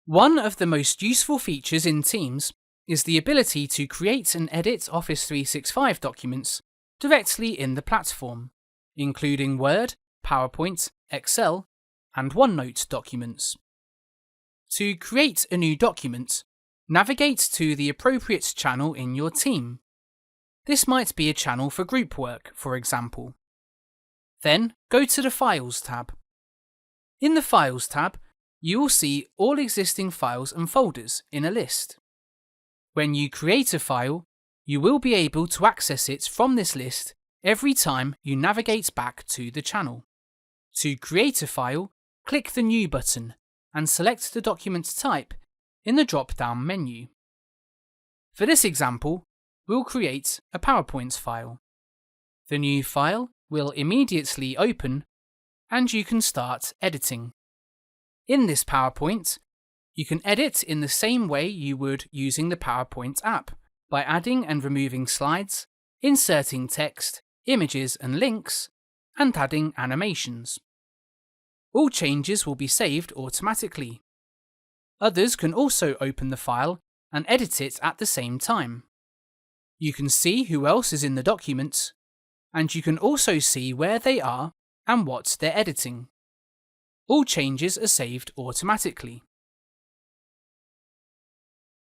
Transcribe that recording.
One of the most useful features in Teams is the ability to create and edit Office 365 documents directly in the platform, including Word, PowerPoint, Excel, and OneNote documents. To create a new document, navigate to the appropriate channel in your team. This might be a channel for group work, for example. Then go to the Files tab. In the Files tab, you will see all existing files and folders in a list. When you create a file, you will be able to access it from this list every time you navigate back to the channel. To create a file, click the New button and select the document type in the drop-down menu. For this example, we'll create a PowerPoint file. The new file will immediately open and you can start editing. In this PowerPoint, you can edit in the same way you would using the PowerPoint app, by adding and removing slides, inserting text, images and links, and adding animations. All changes will be saved automatically. Others can also open the file and edit it at the same time. You can see who else is in the document, and you can also see where they are and what they're editing. All changes are saved automatically.